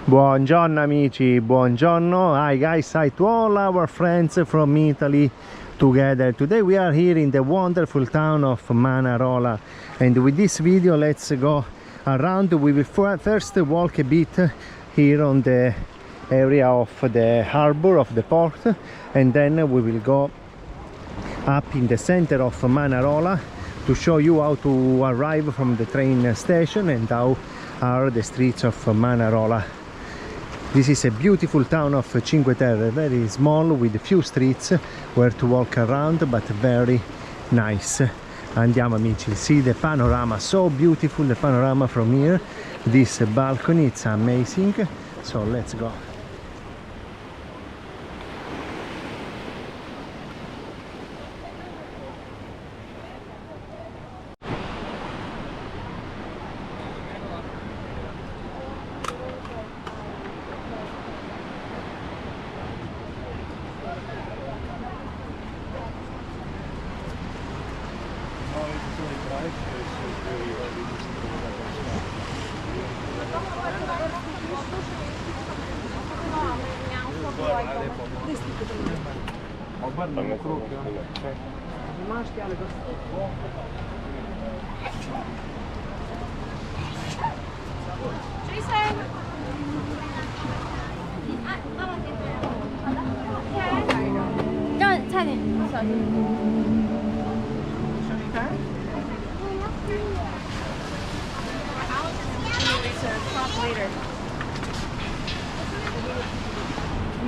Buongiorno amici, buongiorno. Hi guys, hi to all our friends from Italy together. Today we are here in the wonderful town of Manarola, and with this video let's go around. We will first walk a bit here on the area of the harbor of the port, and then we will go up in the center of Manarola to show you how to arrive from the train station and how are the streets of Manarola. This is a beautiful town of Cinque Terre, very small with few streets where to walk around, but very nice. Andiamo amici, see the panorama, so beautiful, the panorama from here, this balcony, it's amazing, so let's go.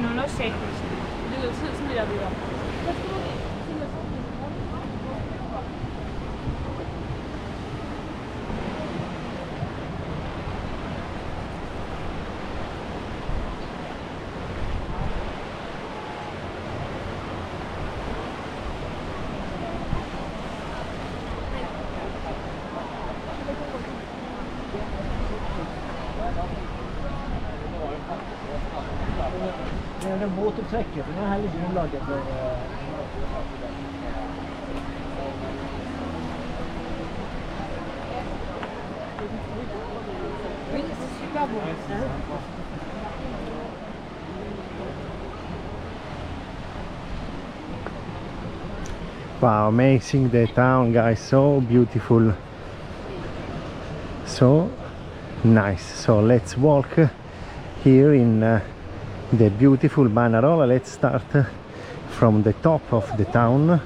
Non lo sé. Den motorträcker, för den här ligger underlaget för Wow, amazing the town guys, so beautiful, so nice. So let's walk here in the beautiful Manarola. Let's start from the top of the town,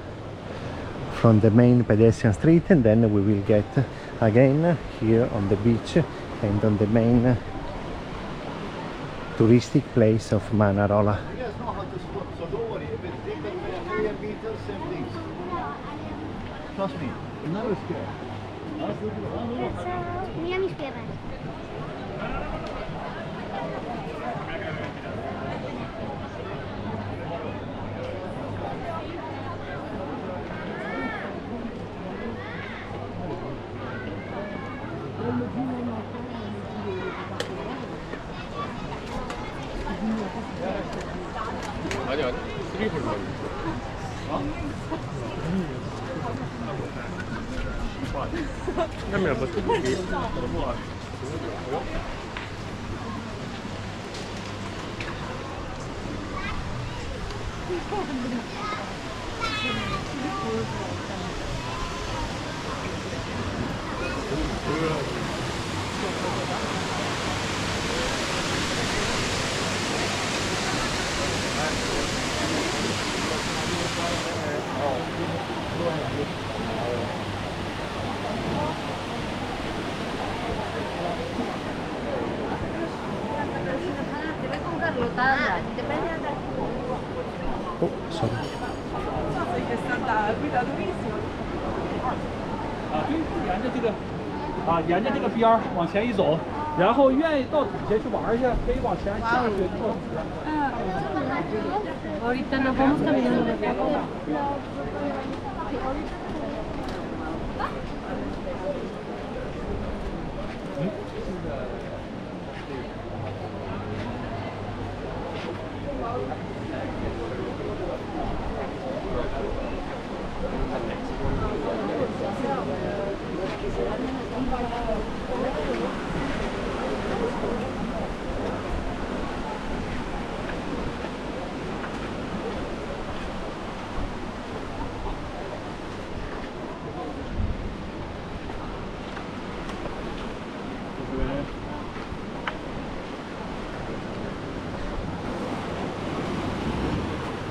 from the main pedestrian street, and then we will get again here on the beach and on the main touristic place of Manarola. Trust me, never scared. Ja nie śpiewaj. 아니 스리블만 카메라 뭐 쓰기 Oh, sorry. È stata guida durissima. 对，沿着这个沿着这个边儿往前一走，然后愿意到底下去玩去，可以往前下去到底下。Ahorita nos vamos caminando.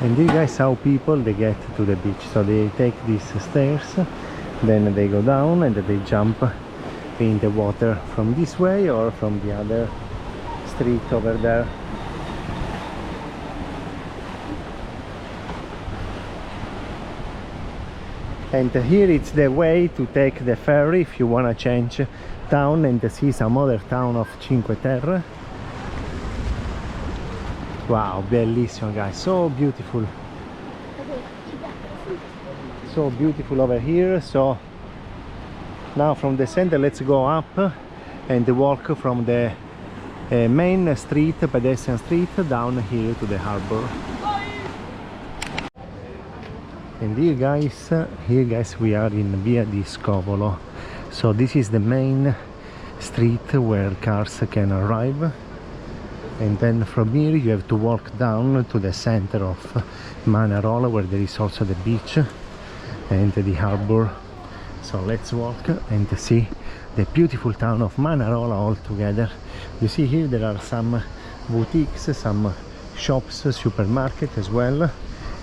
And you guys how people they get to the beach. So they take these stairs, then they go down and they jump in the water from this way or from the other street over there. And here it's the way to take the ferry if you want to change town and see some other town of Cinque Terre. Wow, bellissimo guys, so beautiful. So beautiful over here. So now from the center let's go up and walk from the main street, pedestrian street, down here to the harbor. And here guys we are in Via di Scopolo. So this is the main street where cars can arrive, and then from here you have to walk down to the center of Manarola, where there is also the beach and the harbor. So let's walk and see the beautiful town of Manarola all together. You see here there are some boutiques, some shops, supermarket as well,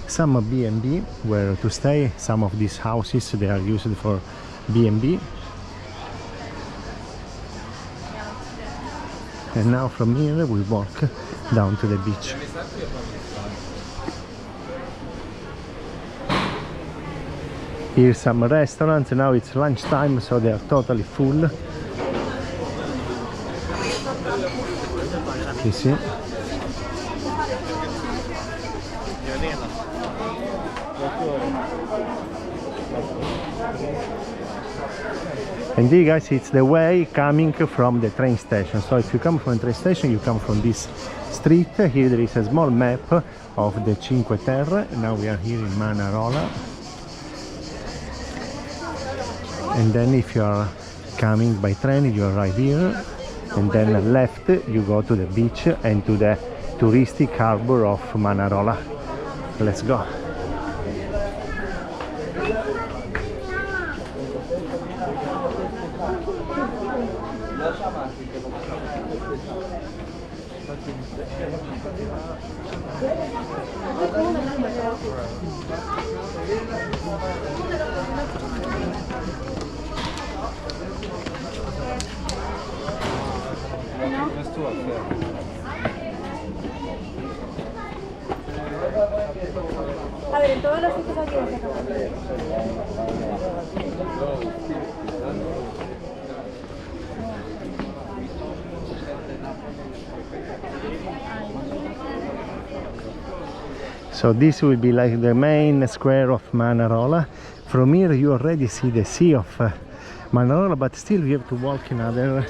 some B&B where to stay. Some of these houses they are used for B&B. And now from here we walk down to the beach. Here's some restaurants. Now it's lunchtime, so they are totally full. You see? And here guys, it's the way coming from the train station. So if you come from the train station, you come from this street. Here there is a small map of the Cinque Terre. Now we are here in Manarola. And then if you are coming by train, you arrive here. And then left, you go to the beach and to the touristic harbor of Manarola. Let's go. A ver, en todos los sitios aquí de So this will be like the main square of Manarola. From here you already see the sea of Manarola, but still you have to walk another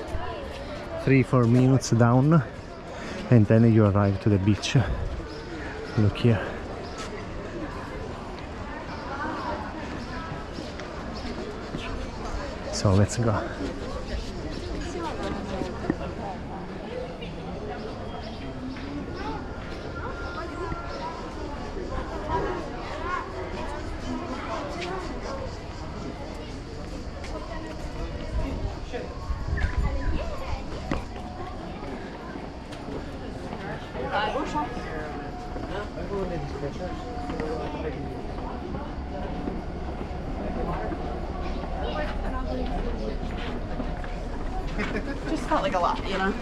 3-4 minutes down and then you arrive to the beach. Look here. So let's go. Just felt like a lot, you know?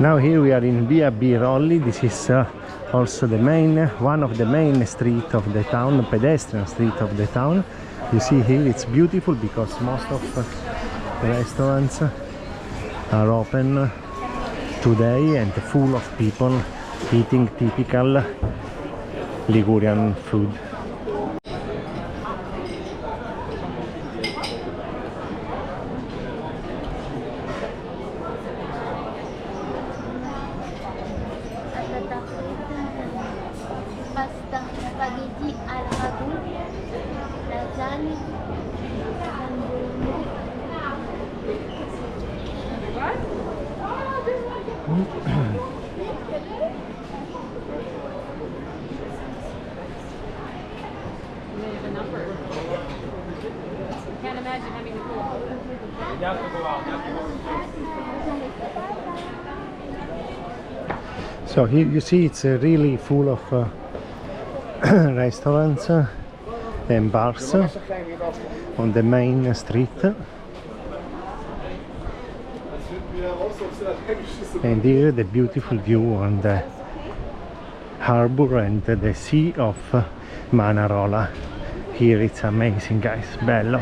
Now here we are in Via Birolli. This is also the one of the main street of the town, pedestrian street of the town. You see here it's beautiful because most of the restaurants are open today and full of people eating typical Ligurian food. pasta, spaghetti al ragù, lasagne, hamburger. Can't imagine having to go. You have to go out. You have to go. So here you see it's really full of restaurants and bars on the main street. And here the beautiful view on the harbor and the sea of Manarola. Here it's amazing, guys, bello.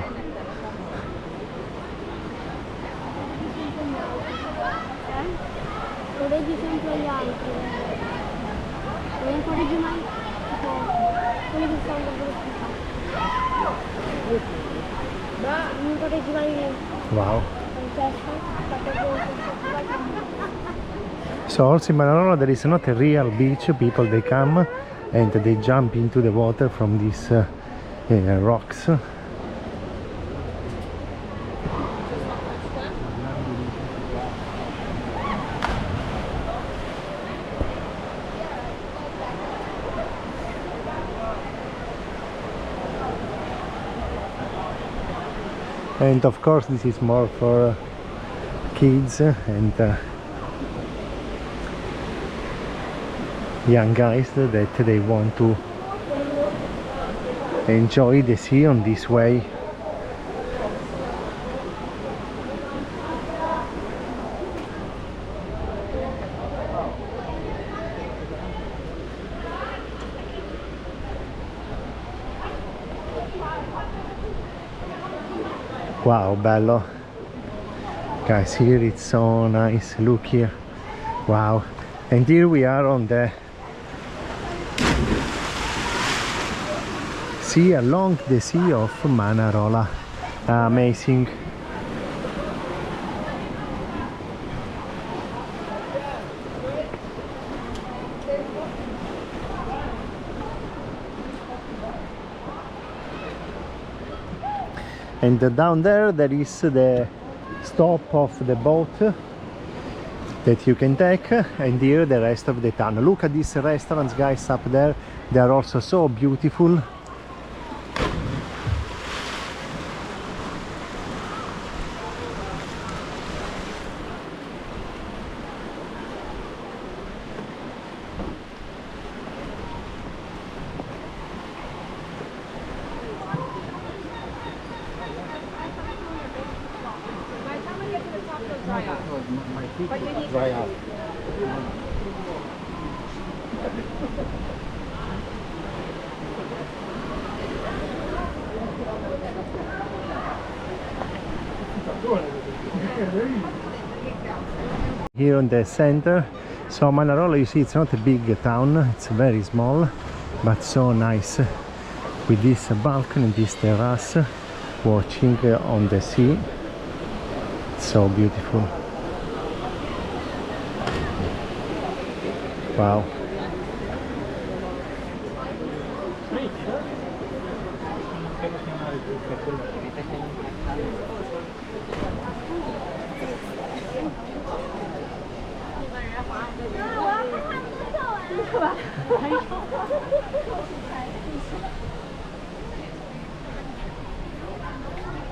Lo vedi sempre gli altri. Non incoraggi mai tipo quelli che stanno ma non incoraggi mai Wow. Francesco? So also in Manarola there is not a real beach. People they come and they jump into the water from these rocks. And of course this is more for kids and young guys that they want to enjoy the sea on this way. Wow, bello. Guys, here it's so nice. Look here. Wow. And here we are on the sea, along the sea of Manarola. Amazing. And down there is the stop of the boat that you can take, and here the rest of the town. Look at these restaurants, guys, up there. They are also so beautiful. My feet will dry out. Here in the center, so Manarola, you see, it's not a big town, it's very small, but so nice, with this balcony, this terrace, watching on the sea. It's so beautiful. Wow.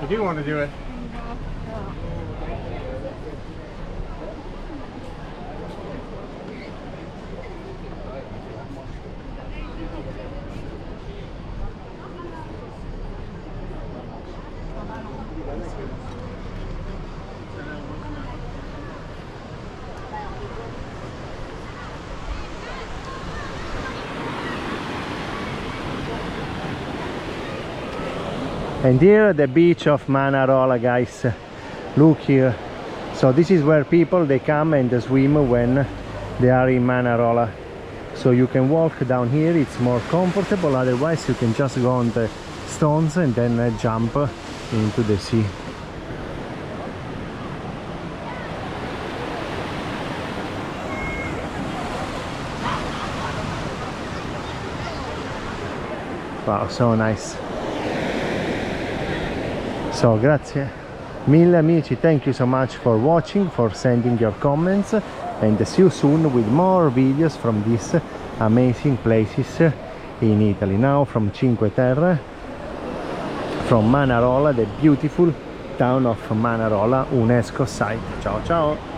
I do want to do it. And here the beach of Manarola, guys. Look here. So this is where people they come and swim when they are in Manarola. So you can walk down here, it's more comfortable, otherwise you can just go on the stones and then jump into the sea. Wow, so nice. So grazie mille amici, thank you so much for watching, for sending your comments, and see you soon with more videos from these amazing places in Italy. Now from Cinque Terre, from Manarola, the beautiful town of Manarola UNESCO site. Ciao ciao!